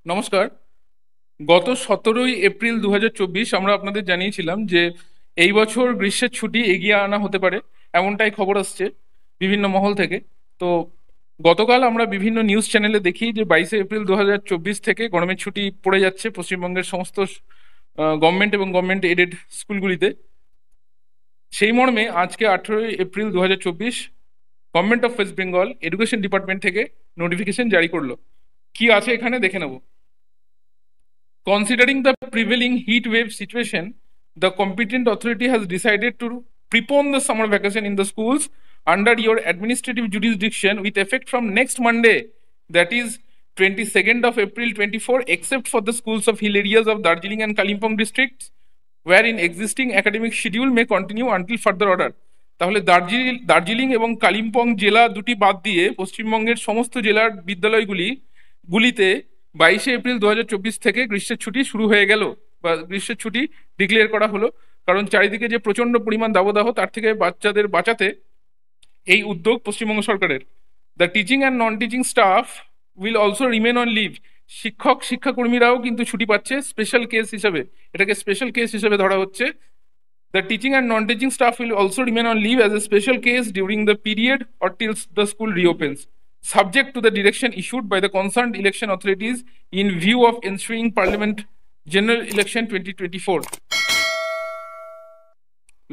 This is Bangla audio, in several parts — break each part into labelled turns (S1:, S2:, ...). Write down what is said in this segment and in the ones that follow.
S1: নমস্কার। গত 17ই এপ্রিল 2024 আমরা আপনাদের জানিয়েছিলাম যে এই বছর গ্রীষ্মের ছুটি এগিয়ে আনা হতে পারে, এমনটাই খবর আসছে বিভিন্ন মহল থেকে। তো গতকাল আমরা বিভিন্ন নিউজ চ্যানেলে দেখি যে 22 এপ্রিল 2024 থেকে গরমের ছুটি পড়ে যাচ্ছে পশ্চিমবঙ্গের সমস্ত গভর্নমেন্ট এবং গভর্নমেন্ট এডেড স্কুলগুলিতে। সেই মর্মে আজকে 18ই April 2024 government of West Bengal education department থেকে নোটিফিকেশন জারি করলো। কি আছে এখানে দেখে নেব। Considering the prevailing heat wave situation, the competent authority has decided to prepone the summer vacation in the schools under your administrative jurisdiction with effect from next Monday, that is 22nd of April 24, except for the schools of hill areas of Darjeeling and Kalimpong districts, wherein existing academic schedule may continue until further order. তাহলে দার্জিলিং এবং কালিম্পং জেলা দুটি বাদ দিয়ে পশ্চিমবঙ্গের সমস্ত জেলার গুলিতে 22 এপ্রিল 2024 থেকে গ্রীষ্মের ছুটি শুরু হয়ে গেল, বা গ্রীষ্মের ছুটি ডিক্লেয়ার করা হলো। কারণ চারিদিকে যে প্রচন্ড পরিমাণ দাবদাহ, তার থেকে বাচ্চাদের বাঁচাতে এই উদ্যোগ পশ্চিমবঙ্গ সরকারের। The teaching and non teaching staff will also remain on leave. শিক্ষাকর্মীরাও কিন্তু ছুটি পাচ্ছে স্পেশাল কেস হিসেবে, এটাকে স্পেশাল কেস হিসেবে ধরা হচ্ছে। The teaching and non-teaching staff will also remain on leave as a special case during the period or till the school reopens, subject to the direction issued by the concerned election authorities in view of ensuing Parliament General Election 2024.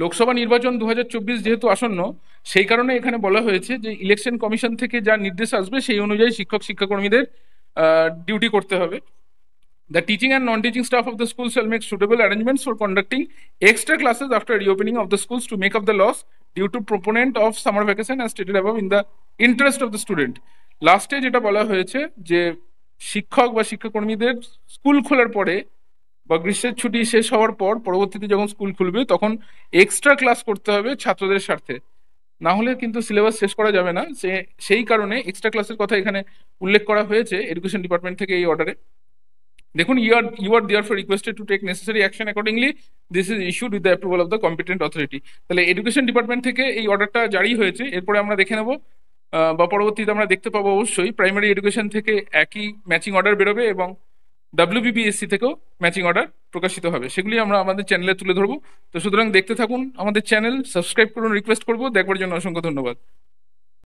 S1: Lok Sabha নির্বাচন 2024 যেহেতু আসন্ন, সেই কারণে এখানে বলা হয়েছে যে ইলেকশন কমিশন থেকে যা নির্দেশ আসবে সেই অনুযায়ী শিক্ষাকর্মীদের ডিউটি করতে হবে। The teaching and non-teaching staff of the school shall make suitable arrangements for conducting extra classes after reopening of the schools to make up the loss due to proponent of summer vacation as stated above in the interest of the student. লাস্টে যেটা বলা হয়েছে যে শিক্ষক বা শিক্ষাকর্মীদের স্কুল খোলার পরে বা গ্রীষ্মের ছুটি শেষ হওয়ার পর পরবর্তীতে যখন স্কুল খুলবে তখন এক্সট্রা ক্লাস করতে হবে ছাত্রদের স্বার্থে, না হলে কিন্তু সিলেবাস শেষ করা যাবে না। সেই কারণে এক্সট্রা ক্লাসের কথা এখানে উল্লেখ করা হয়েছে এডুকেশন ডিপার্টমেন্ট থেকে এই অর্ডারে। দেখুন, you are therefore requested to take necessary action accordingly. This is issued with the approval of the competent authority. তাহলে এডুকেশন ডিপার্টমেন্ট থেকে এই অর্ডারটা জারি হয়েছে। এরপরে আমরা দেখে নেব বা পরবর্তীতে আমরা দেখতে পাবো অবশ্যই প্রাইমারি এডুকেশন থেকে একই ম্যাচিং অর্ডার বেরোবে এবং WBPSC থেকেও ম্যাচিং অর্ডার প্রকাশিত হবে। সেগুলি আমরা আমাদের চ্যানেলে তুলে ধরবো। তো সুতরাং দেখতে থাকুন আমাদের চ্যানেল, সাবস্ক্রাইব করুন, রিকোয়েস্ট করবো। দেখবার জন্য অসংখ্য ধন্যবাদ।